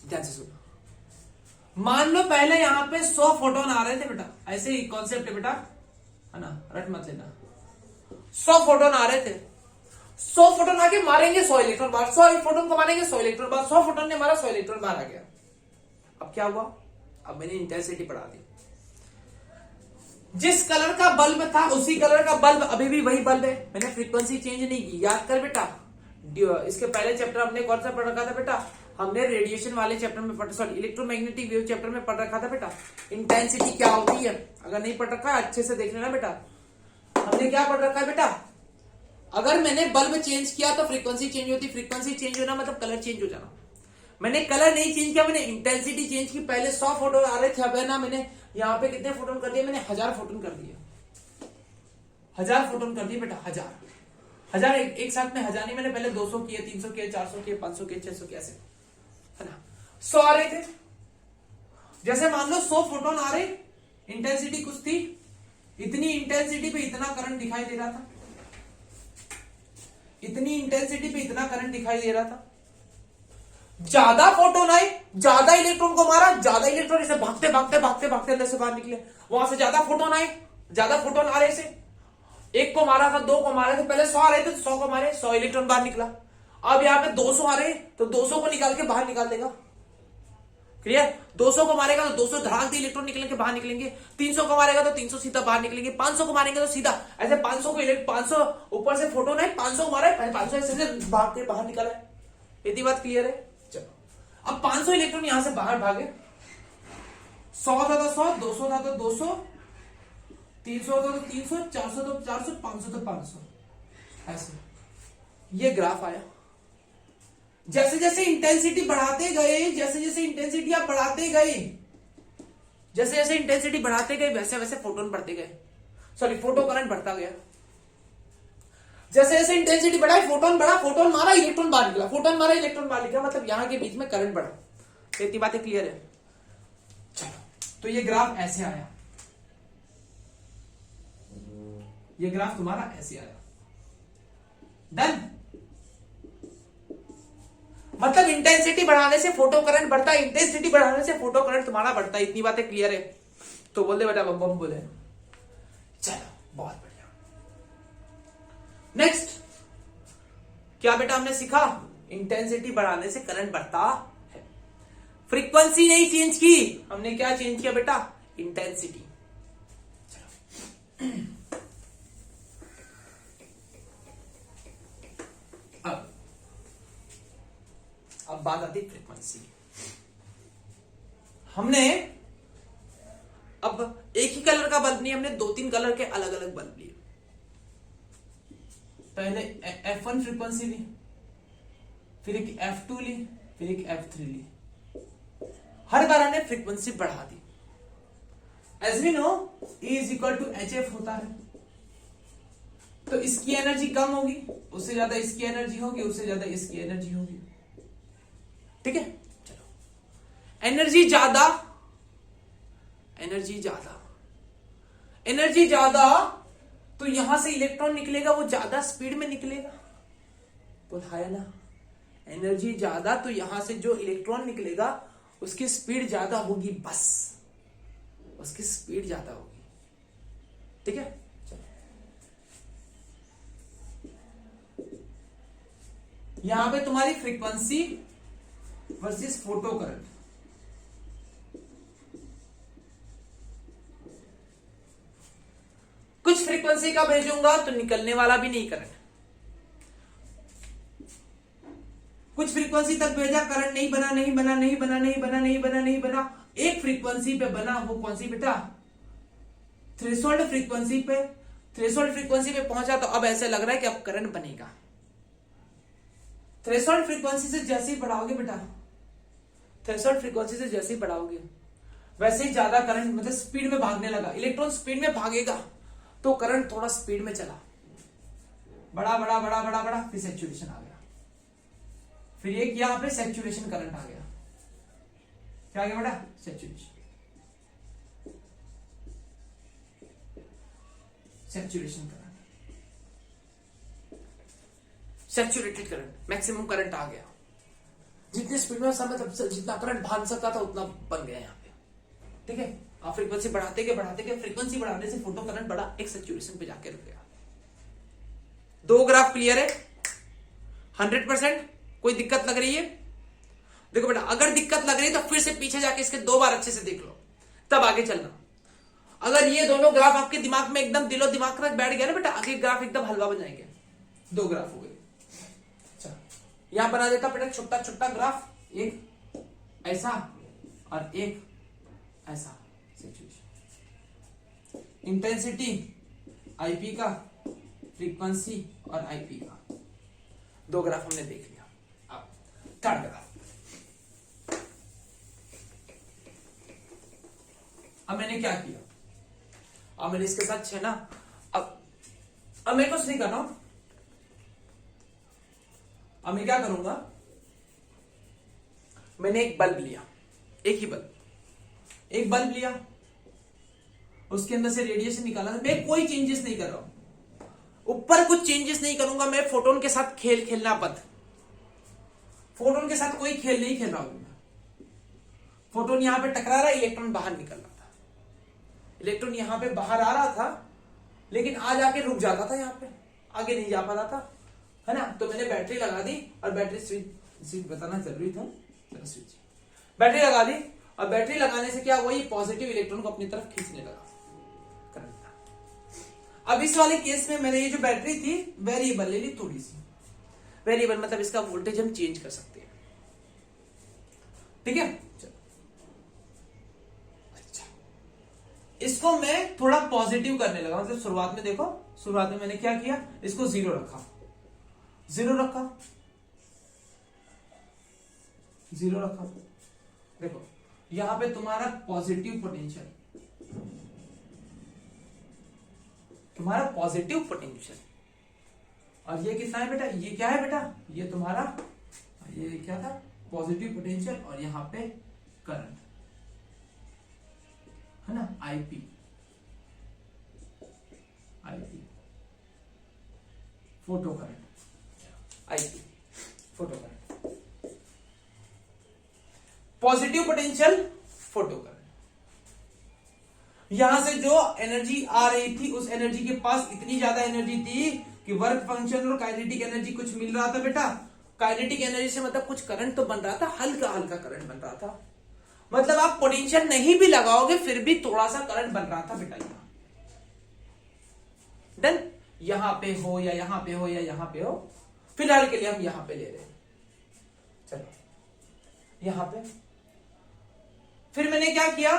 A: ध्यान से सुनो। मान लो पहले यहां पे 100 फोटोन आ रहे थे बेटा, ऐसे ही कॉन्सेप्ट है बेटा, है ना, रट मत लेना। 100 फोटोन आ रहे थे, 100 फोटोन आके मारेंगे 100 इलेक्ट्रॉन बाहर, 100 फोटोन को मारेंगे 100 इलेक्ट्रॉन बाहर। 100 फोटोन ने मारा, 100 इलेक्ट्रॉन बाहर आ गया। अब क्या हुआ? अब मैंने इंटेंसिटी बढ़ा दी। जिस कलर का बल्ब था उसी कलर का बल्ब अभी भी वही बल्ब है, मैंने फ्रीक्वेंसी चेंज नहीं की। याद कर बेटा, इसके पहले चैप्टर हमने कौन सा पढ़ रखा था बेटा? हमने रेडिएशन वाले चैप्टर में सॉरी इलेक्ट्रोमैग्नेटिक वेव चैप्टर में पढ़ रखा था बेटा, इंटेंसिटी क्या होती है। अगर नहीं पढ़ रखा है अच्छे से देख लेना बेटा। हमने क्या पढ़ रखा है बेटा? अगर मैंने बल्ब चेंज किया तो फ्रीक्वेंसी चेंज होती, फ्रीक्वेंसी चेंज होना मतलब कलर चेंज हो जाना। मैंने कलर नहीं चेंज किया, मैंने इंटेंसिटी चेंज की। पहले 100 फोटोन आ रहे थे, अब है ना मैंने यहाँ पे कितने फोटोन कर दिए? मैंने 1000 फोटोन कर दिए, 1000 फोटोन कर दिए बेटा, 1000 एक साथ में 1000 नहीं, मैंने पहले 200 किए, 300 किए, 400 किए, 500 किए, 600 किए, ऐसे है ना। 100 आ रहे थे, जैसे मान लो 100 फोटोन आ रहे, इंटेंसिटी कुछ थी, इतनी इंटेंसिटी पे इतना करंट दिखाई दे रहा था, इतनी इंटेंसिटी पे इतना करंट दिखाई दे रहा था। ज्यादा फोटोन आए, ज्यादा इलेक्ट्रॉन को मारा, ज्यादा इलेक्ट्रॉन इसे भागते भागते भागते भागते अंदर से बाहर निकले, वहां से ज्यादा फोटोन आए, ज्यादा फोटोन आ रहे से, एक को मारा था, दो को मारे थे, पहले 100 आ रहे थे तो 100 को मारे, 100 इलेक्ट्रॉन बाहर निकला। अब यहाँ पे 200 आ रहे तो 200 को निकाल के बाहर निकाल देगा, क्लियर। 200 को मारेगा तो 200 धड़ाक दे इलेक्ट्रॉन निकलेंगे बाहर निकलेंगे, 300 को मारेगा तो 300 सीधा बाहर निकलेंगे, 500 को मारेंगे तो सीधा ऐसे 500 को 500 ऊपर से फोटोन है, 500 को मारा है, 500 ऐसे भाग के बाहर निकला है। इतनी बात क्लियर है। चलो अब 500 इलेक्ट्रॉन यहां से बाहर भागे, 100 था तो 100, 200 था तो 200, 300 था तो 300, 400 तो 400, 500 तो 500, ऐसे ये ग्राफ आया। जैसे जैसे इंटेंसिटी बढ़ाते गए, जैसे जैसे इंटेंसिटी आप बढ़ाते गए, जैसे जैसे इंटेंसिटी बढ़ाते गए वैसे वैसे फोटोन बढ़ते गए, सॉरी फोटो करंट बढ़ता गया। जैसे जैसे इंटेंसिटी बढ़ा, फोटोन बढ़ा, फोटोन मारा, इलेक्ट्रॉन बाहर निकला, फोटोन मारा, इलेक्ट्रॉन बाहर निकला, मतलब यहां के बीच में करंट बढ़ा। इतनी बातें क्लियर है। चलो तो ये ग्राफ ऐसे आया, ये ग्राफ तुम्हारा ऐसे आया, डन। मतलब इंटेंसिटी बढ़ाने से फोटो करंट बढ़ता है, इंटेंसिटी बढ़ाने से फोटो करंट तुम्हारा बढ़ता है। इतनी बातें क्लियर है तो बोल दे बेटा बम बम बोले। चलो बहुत बढ़िया। नेक्स्ट क्या बेटा हमने सीखा? इंटेंसिटी बढ़ाने से करंट बढ़ता है। फ्रीक्वेंसी नहीं चेंज की हमने, क्या चेंज किया बेटा? इंटेंसिटी। अब बात आती फ्रीक्वेंसी। हमने अब एक ही कलर का बल्ब नहीं, हमने 2-3 कलर के अलग अलग बल्ब लिए। पहले F1 फ्रीक्वेंसी ली, फिर एक F2 ली, फिर एक F3 ली। हर बार हमने फ्रीक्वेंसी बढ़ा दी। As we know E is equal to HF होता है, तो इसकी एनर्जी कम होगी, उससे ज्यादा इसकी एनर्जी होगी, उससे ज्यादा इसकी एनर्जी होगी, ठीक है। चलो एनर्जी ज्यादा, एनर्जी ज्यादा, एनर्जी ज्यादा तो यहां से इलेक्ट्रॉन निकलेगा, वो ज्यादा स्पीड में निकलेगा, बताया ना। एनर्जी ज्यादा तो यहां से जो इलेक्ट्रॉन निकलेगा उसकी स्पीड ज्यादा होगी, बस उसकी स्पीड ज्यादा होगी, ठीक है। चलो यहां पे तुम्हारी फ्रीक्वेंसी वर्सेस फोटो करंट। कुछ फ्रीक्वेंसी का भेजूंगा तो निकलने वाला भी नहीं करंट, कुछ फ्रीक्वेंसी तक भेजा करंट नहीं बना, नहीं बना, नहीं बना, नहीं बना, नहीं बना, नहीं बना। एक फ्रीक्वेंसी पे बना, वो कौन सी बेटा? थ्रेशोल्ड फ्रीक्वेंसी पे। थ्रेशोल्ड फ्रीक्वेंसी पे पहुंचा तो अब ऐसे लग रहा है कि अब करंट बनेगा। थ्रेशोल्ड फ्रीक्वेंसी से जैसे ही बढ़ाओगे बेटा, थ्रेशोल्ड फ्रीक्वेंसी से जैसे ही बढ़ाओगे वैसे ही ज्यादा करंट, मतलब स्पीड में भागने लगा, इलेक्ट्रॉन स्पीड में भागेगा तो करंट थोड़ा स्पीड में चला, बड़ा बड़ा बड़ा बड़ा बड़ा, फिर सैचुरेशन आ गया, फिर ये यहां पे सैचुरेशन करंट आ गया। क्या आ गया बेटा? Saturation, saturation current, saturated current, maximum current आ गया। जितनी स्पीड में मतलब जितना करंट भाग सकता था उतना बन गया यहाँ पे, ठीक है। आप फ्रीक्वेंसी बढ़ाते गए, फ्रीक्वेंसी बढ़ाने से फोटो करंट बढ़ा, एक सैचुरेशन पे जाके रुक गया। दो ग्राफ क्लियर है 100%? कोई दिक्कत लग रही है? देखो बेटा अगर दिक्कत लग रही है तो फिर से पीछे जाके इसके 2 बार अच्छे से देख लो, तब आगे चलना। अगर ये दोनों ग्राफ आपके दिमाग में एकदम दिलो दिमाग में बैठ गया ना बेटा, आगे ग्राफ एकदम हलवा बन जाएंगे। 2 ग्राफ हो गए। अच्छा यहां बना देता बेटा छोटा छोटा ग्राफ, एक ऐसा और एक ऐसा सिचुएशन। इंटेंसिटी आईपी का, फ्रीक्वेंसी और आईपी का, दो ग्राफ हमने देख लिया। अब थर्ड ग्राफ, अब मैंने क्या किया, अब मैंने इसके साथ छे ना, अब मैं कुछ नहीं कर रहा हूं, अब मैं क्या करूंगा, मैंने एक बल्ब लिया, एक ही बल्ब, एक बल्ब लिया, उसके अंदर से रेडिएशन निकाला। मैं कोई चेंजेस नहीं कर रहा हूं, ऊपर कुछ चेंजेस नहीं करूंगा, मैं फोटोन के साथ खेलना बंद, फोटोन के साथ कोई खेल नहीं खेल रहा हूं मैं। फोटोन यहां पे टकरा रहा है, इलेक्ट्रॉन बाहर निकल रहा था, इलेक्ट्रॉन यहां पे बाहर आ रहा था, लेकिन आ जाके रुक जाता था, यहां पे आगे नहीं जा पाता था, है ना। तो मैंने बैटरी लगा दी, और बैटरी स्विच बताना जरूरी था, स्विच बैटरी लगा दी, और बैटरी लगाने से क्या हुआ, ये पॉजिटिव इलेक्ट्रॉन को अपनी तरफ खींचने लगा, करंट था। अब इस वाले केस में मैंने ये जो बैटरी थी वेरिएबल ले ली, थोड़ी सी वेरिएबल, मतलब इसका वोल्टेज हम चेंज कर सकते हैं, ठीक है। अच्छा, इसको मैं थोड़ा पॉजिटिव करने लगा, मतलब शुरुआत में देखो, शुरुआत में मैंने क्या किया, इसको 0 रखा, 0 रखा, 0 रखा। देखो यहां पे तुम्हारा पॉजिटिव पोटेंशियल, तुम्हारा पॉजिटिव पोटेंशियल, और ये कितना है बेटा, ये क्या है बेटा, ये तुम्हारा, ये क्या था, पॉजिटिव पोटेंशियल, और यहां पे करंट है ना, IP, IP photo current, IP photo current, positive potential, photo current. यहां से जो एनर्जी आ रही थी, उस एनर्जी के पास इतनी ज्यादा एनर्जी थी कि वर्क फंक्शन और काइनेटिक एनर्जी कुछ मिल रहा था बेटा। काइनेटिक एनर्जी से मतलब कुछ करंट तो बन रहा था, हल्का हल्का करंट बन रहा था, मतलब आप पोटेंशियल नहीं भी लगाओगे फिर भी थोड़ा सा करंट बन रहा था बेटा। यहां डन, यहां पे हो या यहां पे हो या यहां पे हो, फिलहाल के लिए हम यहां पे ले रहे हैं, चलो यहां पे। फिर मैंने क्या किया,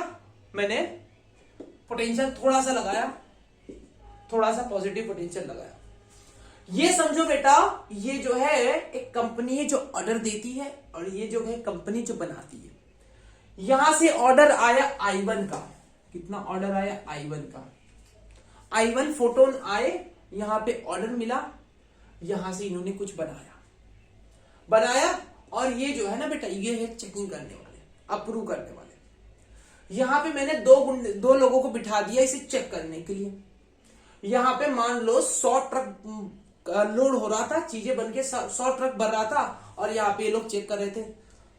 A: मैंने पोटेंशियल थोड़ा सा लगाया, थोड़ा सा पॉजिटिव पोटेंशियल लगाया। ये समझो बेटा, ये जो है एक कंपनी है जो ऑर्डर देती है, और ये जो है कंपनी जो बनाती है। यहां से ऑर्डर आया I1 का, कितना ऑर्डर आया I1 का, I1 फोटोन आए, यहां पे ऑर्डर मिला, यहां से इन्होंने कुछ बनाया, और ये जो है ना बेटा, ये है चेकिंग करने वाले, अप्रूव करने वाले। यहां पे मैंने दो लोगों को बिठा दिया इसे चेक करने के लिए। यहां पे मान लो 100 ट्रक लोड हो रहा था, चीजें बनके 100 ट्रक भर रहा था, और यहाँ पे ये लोग चेक कर रहे थे।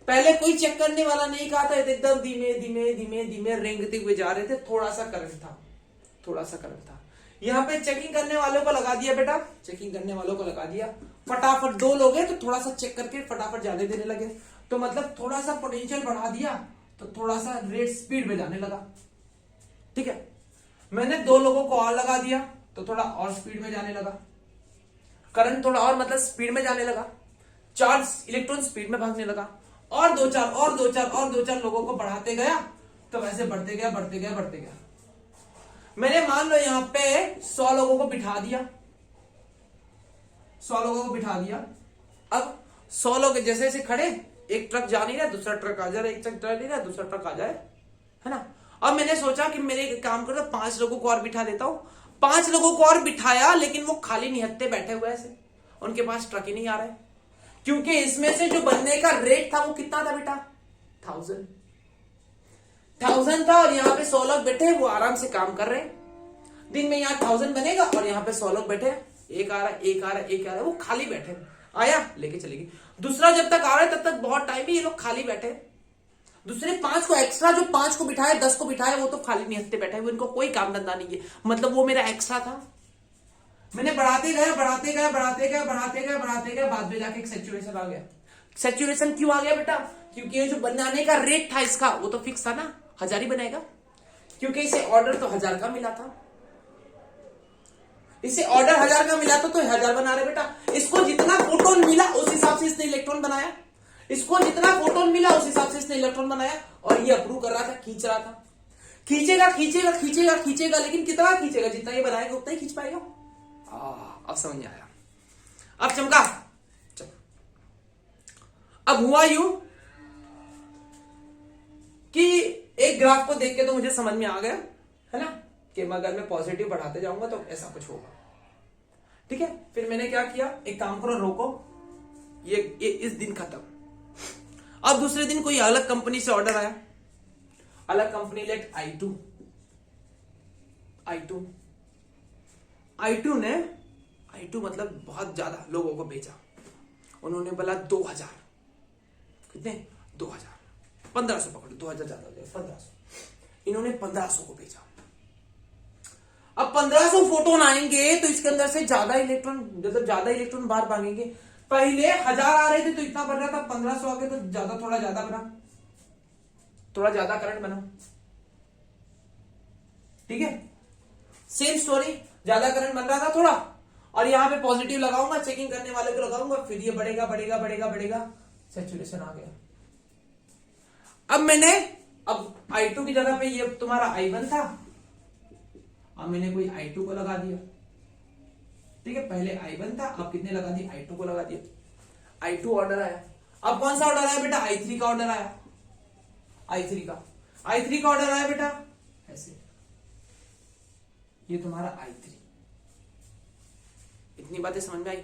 A: पहले कोई चेक करने वाला नहीं कहा था, एकदम धीमे धीमे धीमे धीमे रेंगते हुए जा रहे थे, थोड़ा सा करंट था, थोड़ा सा करंट था। यहाँ पे चेकिंग करने वालों को लगा दिया बेटा, चेकिंग करने वालों को लगा दिया, फटाफट 2 लोग हैं तो थोड़ा सा चेक करके फटाफट जाने देने लगे, तो मतलब थोड़ा सा पोटेंशियल बढ़ा दिया, तो थोड़ा सा रेट स्पीड में जाने लगा, ठीक है। मैंने 2 लोगों को और लगा दिया, तो थोड़ा और स्पीड में जाने लगा, करंट थोड़ा और मतलब स्पीड में जाने लगा, चार्ज इलेक्ट्रॉन स्पीड में भागने लगा, और 2-4 लोगों को बढ़ाते गया, तो वैसे बढ़ते गया। मैंने मान लो यहां पे 100 लोगों को बिठा दिया, 100 लोगों को बिठा दिया। अब 100 लोग जैसे जैसे खड़े, एक ट्रक जा नहीं रहा, दूसरा ट्रक आ जा रहा, एक ट्रक जा नहीं रहा, दूसरा ट्रक आ जाए, है ना। अब मैंने सोचा कि मेरे एक काम करो, 5 लोगों को और बिठा देता हूं। 5 लोगों को और बिठाया, लेकिन वो खाली निहत्ते बैठे हुए ऐसे, उनके पास ट्रक ही नहीं आ रहा है, क्योंकि इसमें से जो बनने का रेट था वो कितना था बेटा, 1000 था, और यहाँ पे 100 लोग बैठे, वो आराम से काम कर रहे हैं। दिन में यहाँ 1000 बनेगा, और यहाँ पे 100 लोग बैठे, एक आ रहा है, वो खाली बैठे, आया लेके चले गए। दूसरा जब तक आ रहा है तब तक बहुत टाइम है, ये लोग खाली बैठे। दूसरे 5 को एक्स्ट्रा, जो 5 को बिठाए, 10 को बिठाए, वो तो खाली निहत्ते बैठे हुए, इनको कोई काम धंधा नहीं है, मतलब वो मेरा एक्स्ट्रा था। मैंने बढ़ाते गया, बाद में जाके एक सैचुरेशन आ गया। सैचुरेशन क्यों आ गया बेटा, क्योंकि ये जो बनाने का रेट था इसका, वो तो फिक्स था ना, 1000 ही बनेगा, क्योंकि इसे ऑर्डर तो 1000 का मिला था। इसे ऑर्डर 1000 का मिला तो 1000 बना रहे बेटा। इसको जितना फोटोन मिला उस हिसाब से इसने इलेक्ट्रॉन बनाया, इसको जितना फोटोन मिला उस हिसाब से इसने इलेक्ट्रॉन बनाया, और ये अप्रूव कर रहा था, खींच रहा था। खींचेगा खींचेगा खींचेगा खींचेगा, लेकिन कितना खींचेगा? जितना ये बनाएगा उतना ही खींच पाएगा। अब समझ में आया, अब चमका। अब हुआ यूं कि एक ग्राफ को देख के तो मुझे समझ में आ गया है ना कि अगर मैं पॉजिटिव बढ़ाते जाऊंगा तो ऐसा कुछ होगा। ठीक है, फिर मैंने क्या किया, एक काम करो, रोको, ये इस दिन खत्म। अब दूसरे दिन कोई अलग कंपनी से ऑर्डर आया, अलग कंपनी लेट I2 ने I2 मतलब बहुत ज्यादा लोगों को भेजा। उन्होंने बोला 2000, कितने? 2000, 1500 पकड़ो, 2000 ज्यादा हो जाएगा, 1500। इन्होंने 1500 को भेजा। अब 1500 फोटोन आएंगे तो इसके अंदर से ज्यादा इलेक्ट्रॉन, मतलब ज्यादा इलेक्ट्रॉन बाहर भागेंगे। पहले 1000 आ रहे थे तो इतना बढ़ रहा था, 1500 आ गए तो ज्यादा, थोड़ा ज्यादा बना, थोड़ा ज्यादा करंट बना। ठीक है, सेम स्टोरी, ज्यादा करंट बन रहा था थोड़ा, और यहां पे पॉजिटिव लगाऊंगा, चेकिंग करने वाले को लगाऊंगा, फिर ये बढ़ेगा बढ़ेगा बढ़ेगा बढ़ेगा, सैचुरेशन आ गया। अब I2 की जगह पे ये तुम्हारा I1 था, अब मैंने कोई I2 को लगा दिया। ठीक है, पहले I1 था, अब कितने लगा दिया? I2 को लगा दिया। I2 ऑर्डर आया। अब कौन सा ऑर्डर आया बेटा? I3 का ऑर्डर आया। I3 का ऑर्डर आया बेटा, ऐसे। ये तुम्हारा I3। इतनी बातें समझ में आई?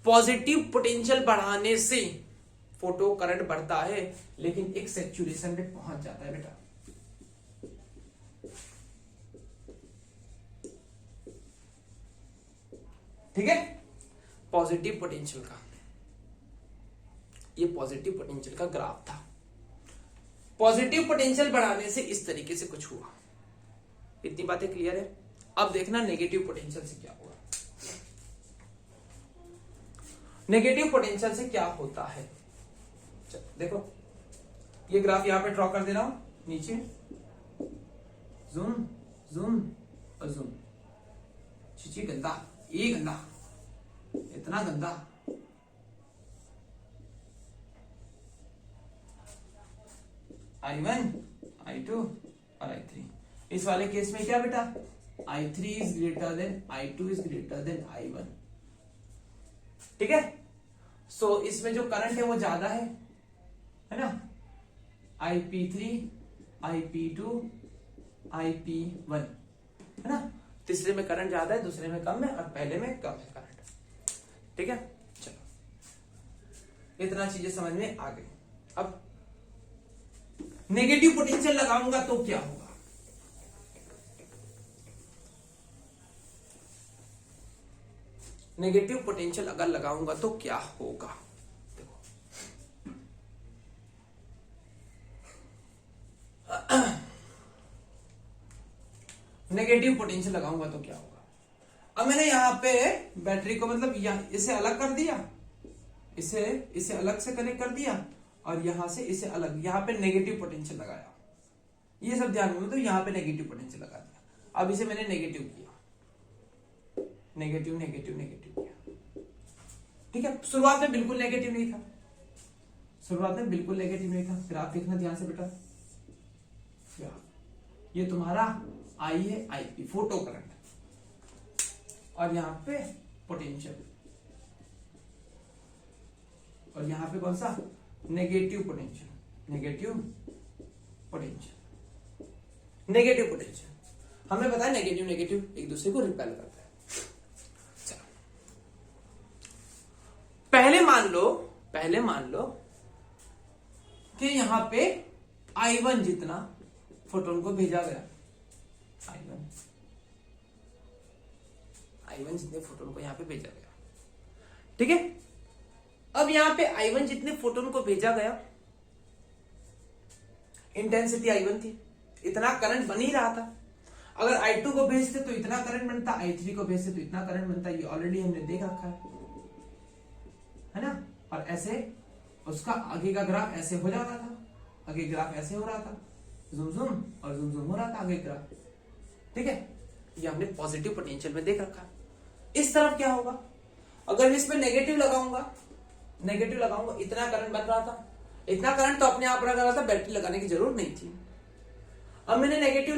A: पॉजिटिव पोटेंशियल बढ़ाने से फोटो करंट बढ़ता है, लेकिन एक सैचुरेशन पे पहुंच जाता है बेटा। ठीक है, पॉजिटिव पोटेंशियल का, ये पॉजिटिव पोटेंशियल का ग्राफ था। पॉजिटिव पोटेंशियल बढ़ाने से इस तरीके से कुछ हुआ। इतनी बातें क्लियर है? अब देखना नेगेटिव पोटेंशियल से क्या हुआ। नेगेटिव पोटेंशियल से क्या होता है, देखो, ये ग्राफ यहां पे ड्रॉ कर दे रहा हूं, नीचे जूम जूम और जूम। चीची गंदा, ये गंदा, इतना गंदा। I1, I2 और I3। इस वाले केस में क्या बेटा? I3 is greater than I2 is greater than I1। ठीक है, सो इसमें जो करंट है वो ज्यादा है ना? IP3, IP2, IP1 है ना? तीसरे में करंट ज्यादा है, दूसरे में कम है, और पहले में कम है करंट। ठीक है, चलो, इतना चीजें समझ में आ गई। अब नेगेटिव पोटेंशियल लगाऊंगा तो क्या होगा? नेगेटिव पोटेंशियल अगर लगाऊंगा तो क्या होगा? देखो, नेगेटिव पोटेंशियल लगाऊंगा तो क्या होगा? अब मैंने यहां पे बैटरी को, मतलब इसे अलग कर दिया, इसे अलग से कनेक्ट कर दिया, और यहां से इसे अलग, यहां पे नेगेटिव पोटेंशियल लगाया। ये सब ध्यान में, तो यहां पे नेगेटिव पोटेंशियल लगा दिया। अब इसे मैंने नेगेटिव किया, नेगेटिव नेगेटिव नेगेटिव किया। ठीक है, शुरुआत में बिल्कुल नेगेटिव नहीं था, शुरुआत में बिल्कुल नेगेटिव नहीं था। ग्राफ देखना ध्यान से बेटा, ये तुम्हारा I है, IP फोटो करंट, और यहां पे पोटेंशियल, और यहां पे कौन सा? Negative potential, negative potential, negative potential. हमें पता है नेगेटिव नेगेटिव एक दूसरे को रिपेल करता है। चलो, पहले मान लो कि यहां पे I1 जितना फोटोन को भेजा गया, I1 जितने फोटोन को यहां पे भेजा गया। ठीक है, अब यहां पे I1 जितने फोटोन को भेजा गया, इंटेंसिटी I1 थी, इतना करंट बन ही रहा था। अगर I2 को भेजते तो इतना करंट बनता, I3 को भेजते तो इतना करंट बनता। ये ऑलरेडी हमने देख रखा है ना? और ऐसे उसका आगे का ग्राफ ऐसे हो जा रहा था, आगे ग्राफ ऐसे हो रहा था, जुम जुम और जुम जुम हो रहा था आगे ग्राफ। ठीक है, ये हमने पॉजिटिव पोटेंशियल में देख रखा है। इस तरफ क्या होगा, अगर मैं इसमें नेगेटिव लगाऊंगा, इतना करंट बन रहा था, इतना करंट तो अपने आप लगा रहा था, बैटरी लगाने की जरूरत नहीं थी। अब मैंने नेगेटिव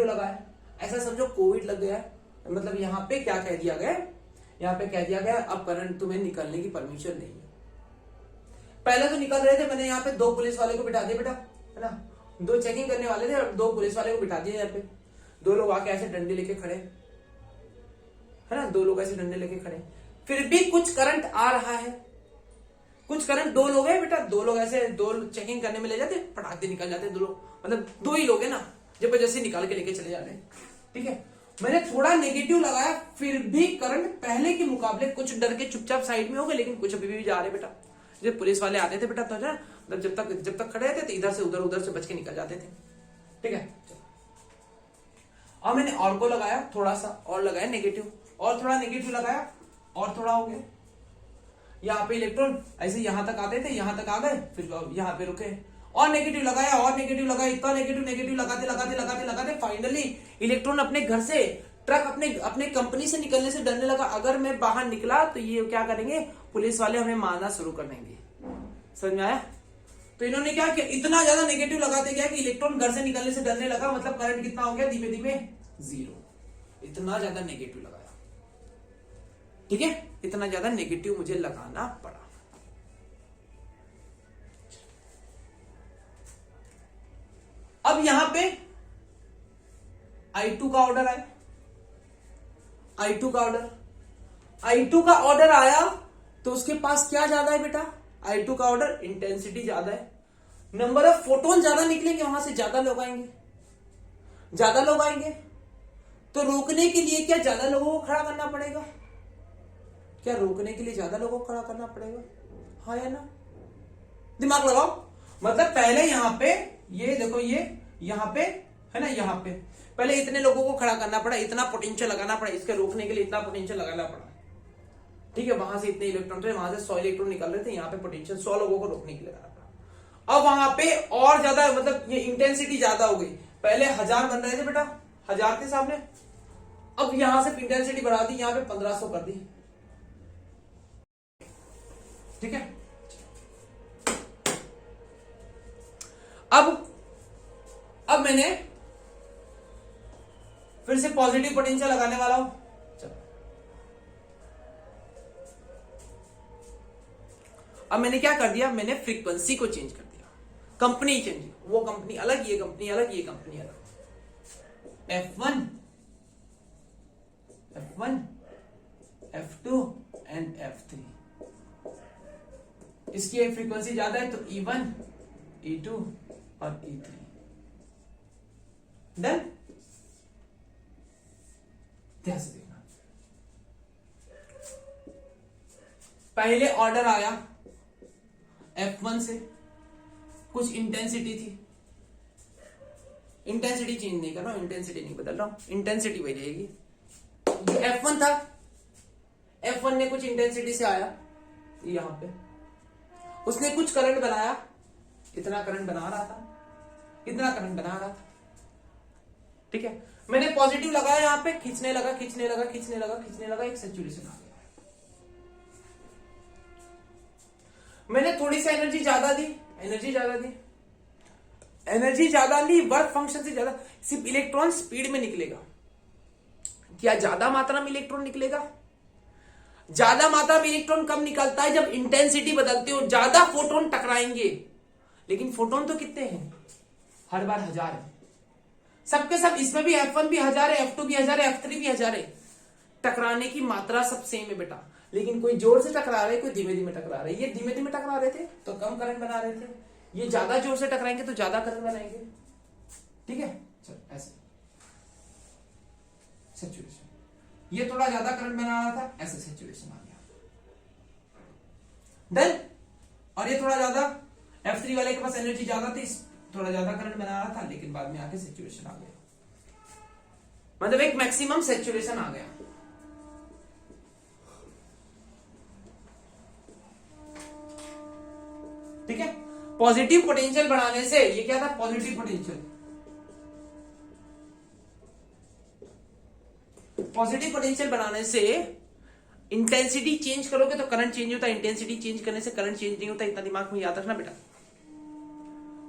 A: लगाया, ऐसा समझो कोविड लग गया, मतलब यहाँ पे क्या कह दिया गया, यहाँ पे कह दिया गया अब करंट तुम्हें निकलने की परमिशन नहीं है। पहले तो निकल रहे थे, मैंने यहाँ पे 2 पुलिस वाले को बिठा दिया बेटा, है ना, 2 चेकिंग करने वाले थे और 2 पुलिस वाले को बिठा दिया। यहाँ पे 2 लोग आके ऐसे डंडे लेके खड़े, है ना, 2 लोग ऐसे डंडे लेके खड़े, फिर भी कुछ करंट आ रहा है, कुछ करंट। 2 लोग है बेटा, 2 लोग ऐसे 2 चेकिंग करने में ले जाते, फटाक से निकल जाते 2 लोग, मतलब 2 ही लोग है ना, जबरदस्ती निकाल के लेके चले जाते। ठीक है, मैंने थोड़ा नेगेटिव लगाया, फिर भी करंट पहले के मुकाबले कुछ डर के चुपचाप साइड में हो गए, लेकिन कुछ अभी भी जा रहे बेटा। जब पुलिस वाले आते थे बेटा तो ना, जब तक खड़े थे तो इधर से उधर से बच के निकल जाते थे। ठीक है, और मैंने और को लगाया, थोड़ा सा और लगाया नेगेटिव, और थोड़ा नेगेटिव लगाया, और थोड़ा हो गया। यहाँ पे इलेक्ट्रॉन ऐसे यहां तक आते थे, यहां तक आ गए, फिर यहाँ पे रुके, और नेगेटिव लगाया, इतना नेगेटिव लगाते फाइनली इलेक्ट्रॉन अपने घर से, ट्रक अपने कंपनी से निकलने से डरने लगा। अगर मैं बाहर निकला तो ये क्या करेंगे, पुलिस वाले हमें मारना शुरू कर देंगे। समझ में आया? तो इन्होंने क्या किया, इतना ज्यादा नेगेटिव लगाते गया कि इलेक्ट्रॉन घर से निकलने से डरने लगा, मतलब करंट कितना हो गया, धीमे धीमे 0। इतना ज्यादा नेगेटिव लगाया। ठीक है, इतना ज्यादा नेगेटिव मुझे लगाना पड़ा। अब यहां पे I2 का ऑर्डर आया, I2 का ऑर्डर आया तो उसके पास क्या ज्यादा है बेटा, I2 का ऑर्डर, इंटेंसिटी ज्यादा है, नंबर ऑफ फोटोन ज्यादा निकलेंगे, वहां से ज्यादा लोग आएंगे, तो रोकने के लिए क्या ज्यादा लोगों को खड़ा करना पड़ेगा, हाँ या ना, दिमाग लगाओ। मतलब पहले यहां पे ये देखो, ये यहां पे है ना, यहां पे पहले इतने लोगों को खड़ा करना पड़ा, इतना पोटेंशियल लगाना पड़ा, इसके रोकने के लिए इतना पोटेंशियल लगाना पड़ा। ठीक है, वहां से इतने इलेक्ट्रॉन थे, वहां से 100 इलेक्ट्रॉन निकल रहे थे, यहाँ पे पोटेंशियल 100 लोगों को रोकने के लिए लगाना पड़ा। अब वहां पे और ज्यादा, मतलब ये इंटेंसिटी ज्यादा हो गई। पहले 1000 बन रहे थे बेटा, 1000 थे सामने, अब यहां से इंटेंसिटी बढ़ा दी, यहाँ पे 1500 कर दी। ठीक है, अब मैंने फिर से पॉजिटिव पोटेंशियल लगाने वाला हूं। चलो, अब मैंने क्या कर दिया, मैंने फ्रीक्वेंसी को चेंज कर दिया, कंपनी चेंज, वो कंपनी अलग, ये कंपनी अलग, ये कंपनी अलग। F1, F2 एंड F3, इसकी फ्रीक्वेंसी ज्यादा है तो E1, E2 और E3। डन, ध्यान से देखना, पहले ऑर्डर आया F1 से, कुछ इंटेंसिटी थी, इंटेंसिटी चेंज नहीं कर रहा हूं, इंटेंसिटी नहीं बदल रहा हूं, इंटेंसिटी वही रहेगी। जो F1 था, F1 ने कुछ इंटेंसिटी से आया यहां पे, उसने कुछ करंट बनाया, इतना करंट बना रहा था। ठीक है, मैंने पॉजिटिव लगाया, यहां पे खींचने लगा, एक सैचुरेशन आ गया। मैंने थोड़ी सी एनर्जी ज्यादा ली, वर्क फंक्शन से ज्यादा, सिर्फ इलेक्ट्रॉन स्पीड में निकलेगा। क्या ज्यादा मात्रा में इलेक्ट्रॉन निकलेगा? ज्यादा मात्रा में इलेक्ट्रॉन कब निकलता है, जब इंटेंसिटी बदलती हो, ज्यादा फोटोन टकराएंगे। लेकिन फोटोन तो कितने हैं, हर बार 1000 है, सबके सब, इसमें भी F1 भी 1000 है, F2 भी 1000 है, F3 भी 1000 है। टकराने की मात्रा सब सेम है बेटा, लेकिन कोई जोर से टकरा रहे, कोई धीमे धीमे टकरा रहे। ये धीमे धीमे टकरा रहे थे तो कम करंट बना रहे थे, ये ज्यादा जोर से टकराएंगे तो ज्यादा करंट बनाएंगे। ठीक है, चलो ऐसे सैचुरेशन, ये थोड़ा ज्यादा करंट बना रहा था, ऐसे सैचुरेशन आ गया। डन, और ये थोड़ा ज्यादा, F3 वाले के पास एनर्जी ज्यादा थी, थोड़ा ज्यादा करंट बना रहा था, लेकिन बाद में आके सैचुरेशन आ गया, मतलब एक मैक्सिमम सैचुरेशन आ गया। ठीक है, पॉजिटिव पोटेंशियल बढ़ाने से, ये क्या था, पॉजिटिव पोटेंशियल, पॉजिटिव पोटेंशियल बनाने से इंटेंसिटी चेंज करोगे तो करंट चेंज होता है, इंटेंसिटी चेंज करने से करंट चेंज नहीं होता, इतना दिमाग में याद रखना बेटा।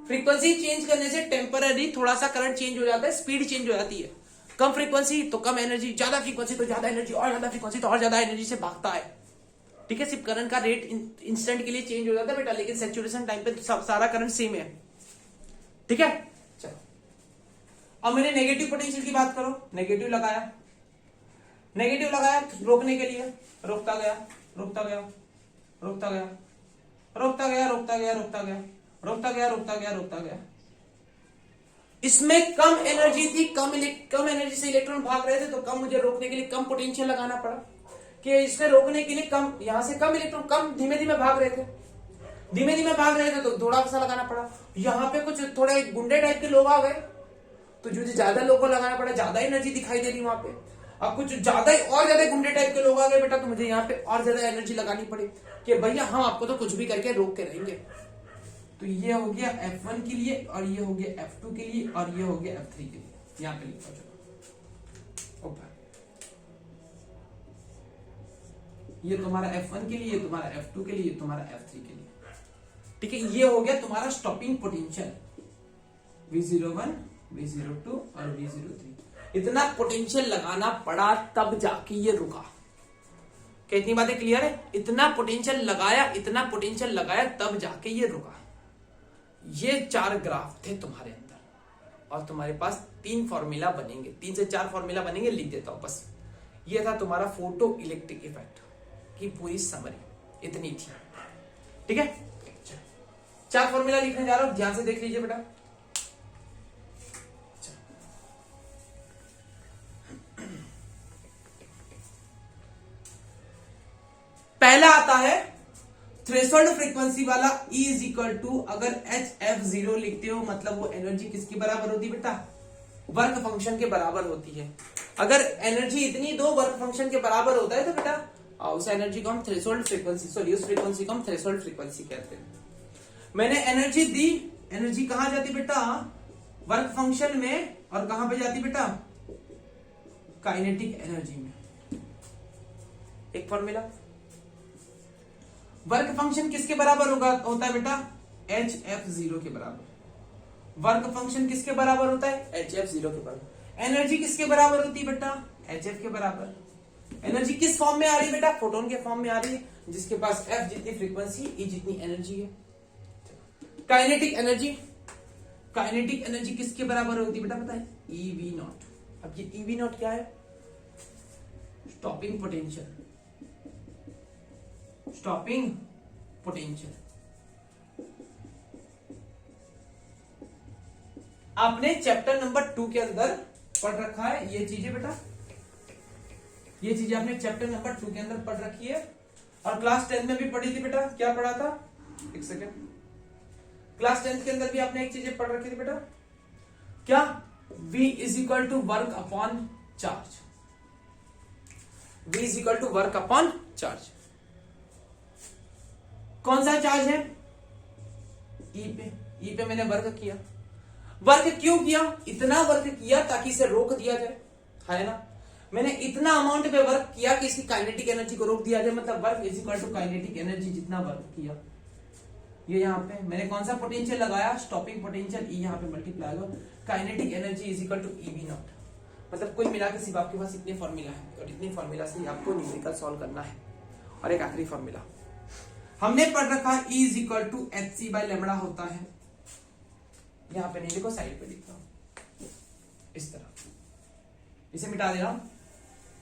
A: फ्रीक्वेंसी चेंज करने से टेम्पररी थोड़ा सा करंट चेंज हो जाता है, स्पीड चेंज हो जाती है। कम फ्रीक्वेंसी तो कम एनर्जी, ज्यादा फ्रीक्वेंसी तो ज्यादा एनर्जी, और ज्यादा फ्रीक्वेंसी तो और ज्यादा एनर्जी से भागता है। ठीक है, सिर्फ करंट का रेट इंस्टेंट के लिए चेंज हो जाता है बेटा, लेकिन सैचुरेशन टाइम पे सारा करंट सेम है। ठीक है, चलो अब मैंने नेगेटिव पोटेंशियल की बात करो। नेगेटिव लगाया रोकने के लिए, रोकता गया, रोकता गया, रोकता गया, रोकता गया, रोकता गया, रोकता गया, रोकता गया, रोकता गया, रोकता गया। इसमें कम एनर्जी थी, कम एनर्जी से इलेक्ट्रॉन भाग रहे थे, तो कम मुझे रोकने के लिए कम पोटेंशियल लगाना पड़ा कि इसमें रोकने के लिए कम, यहां से कम इलेक्ट्रॉन कम धीमे धीमे भाग रहे थे, तो थोड़ा सा लगाना पड़ा। यहां पे कुछ थोड़े गुंडे टाइप के लोग आ गए, तो जो ज्यादा लोगों को लगाना पड़ा, ज्यादा एनर्जी दिखाई दे रही वहां पे। अब कुछ ज्यादा और ज्यादा गुंडे टाइप के लोग आ गए बेटा, तो मुझे यहाँ पे और ज्यादा एनर्जी लगानी पड़ी कि भैया हम आपको तो कुछ भी करके रोक के रहेंगे। तो ये हो गया F1 के लिए, और ये हो गया F2 के लिए, और ये हो गया F3 के लिए। यहाँ पे लिखा चलो ऊपर, ये तुम्हारा F1 के लिए, ये तुम्हारा F2 के लिए, ये तुम्हारा F3 के लिए। ठीक है, ये हो गया तुम्हारा स्टॉपिंग पोटेंशियल V01, V02 और V03। इतना पोटेंशियल लगाना पड़ा तब जाके ये रुका। कितनी बातें क्लियर है? इतना पोटेंशियल लगाया तब जाके ये रुका। ये 4 ग्राफ थे तुम्हारे अंदर, और तुम्हारे पास 3 फॉर्मूला बनेंगे, 3 से 4 फॉर्मूला बनेंगे, लिख देता हूं बस। ये था तुम्हारा फोटो इलेक्ट्रिक इफेक्ट की पूरी समरी, इतनी थी। ठीक है, 4 फॉर्मूला लिखने जा रहा हूं, ध्यान से देख लीजिए बेटा। पहला आता है थ्रेशोल्ड फ्रीक्वेंसी वाला, E इज इक्वल टू, अगर HF0 लिखते हो मतलब वो एनर्जी किसके बराबर होती है बेटा? वर्क फंक्शन के बराबर होती है। अगर एनर्जी इतनी दो वर्क फंक्शन के बराबर होता है तो बेटा उस एनर्जी को हम थ्रेशोल्ड फ्रीक्वेंसी, सॉरी उस फ्रीक्वेंसी को हम थ्रेशोल्ड फ्रीक्वेंसी कहते हैं। मैंने एनर्जी दी, एनर्जी कहां जाती बेटा? वर्क फंक्शन में, और कहां पे जाती बेटा? काइनेटिक एनर्जी में। एक फॉर्मूला, वर्क फंक्शन किसके बराबर होता है बेटा? HF0 के बराबर। वर्क फंक्शन किसके बराबर होता है? HF0 के बराबर। एनर्जी किसके बराबर होती है बेटा? HF के बराबर। एनर्जी किस फॉर्म में आ रही है बेटा? फोटोन के फॉर्म में आ रही है, जिसके पास F जितनी फ्रीक्वेंसी, E जितनी एनर्जी है। काइनेटिक एनर्जी किसके बराबर होती है बेटा? पता है? EV0। अब ये EV0 क्या है? Stopping potential. आपने चैप्टर नंबर 2 के अंदर पढ़ रखा है ये चीजें बेटा, ये चीजें आपने चैप्टर नंबर 2 के अंदर पढ़ रखी है, और क्लास 10 में भी पढ़ी थी बेटा। क्या पढ़ा था? एक सेकेंड, क्लास 10 के अंदर भी आपने एक चीजें पढ़ रखी थी बेटा। क्या? V is equal to work upon charge. V is equal to work upon charge. कौन सा चार्ज है? E पे मैंने वर्क किया। वर्क क्यों किया? इतना वर्क किया ताकि इसे रोक दिया जाए, है ना? मैंने इतना अमाउंट पे वर्क किया कि इसकी काइनेटिक एनर्जी को रोक दिया जाए, मतलब work is equal to kinetic energy, जितना वर्क किया। ये यहाँ पे मैंने कौन सा पोटेंशियल लगाया? स्टॉपिंग पोटेंशियल, E यहाँ पे मल्टीप्लाई होगा, kinetic energy is equal to EV0। मतलब कुल मिला के सिर्फ आपके पास इतने फॉर्मूला है, और इतनी फॉर्मूला से आपको न्यूमेरिकल सॉल्व करना है। और एक आखिरी फॉर्मूला हमने पढ़ रखा, E is equal to HC by lambda होता है। यहां पे नहीं लिखो, साइड पे लिखता हूं इस तरह, इसे मिटा दे रहा हूं।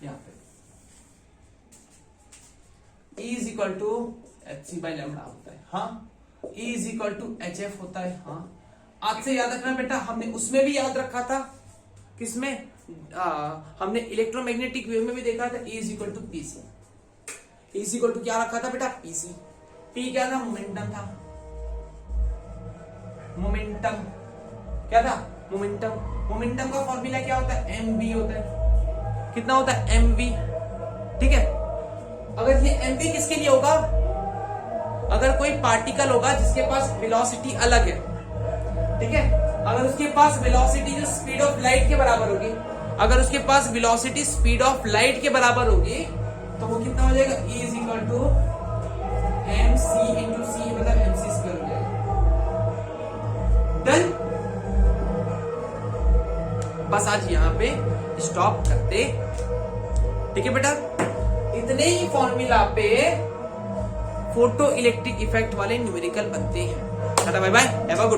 A: यहां पे E is equal to HC by lambda होता है। हाँ, E is equal to HF होता है। हाँ, आज से याद रखना बेटा, हमने उसमें भी याद रखा था। किसमें? हमने इलेक्ट्रोमैग्नेटिक वेव में भी देखा था। E is equal to PC। E is equal to क्या रखा था बेटा? PC। P क्या था? मोमेंटम था। मोमेंटम क्या था? मोमेंटम का फॉर्मूला क्या होता है? mv होता है। कितना होता है? mv। ठीक है, अगर ये mv किसके लिए होगा? अगर कोई पार्टिकल होगा जिसके पास वेलोसिटी अलग है, ठीक है, अगर उसके पास वेलोसिटी जो स्पीड ऑफ लाइट के बराबर होगी, अगर उसके पास वेलोसिटी स्पीड ऑफ लाइट के बराबर होगी तो वो कितना हो जाएगा, E is equal to MC into C, मतलब MC स्क्वायर हो जाएगा। डन। बस आज यहाँ पे स्टॉप करते, ठीक है बेटा। इतने ही फॉर्मूला पे फोटो इलेक्ट्रिक इफेक्ट वाले न्यूमेरिकल बनते हैं। Tata bye bye, have a good.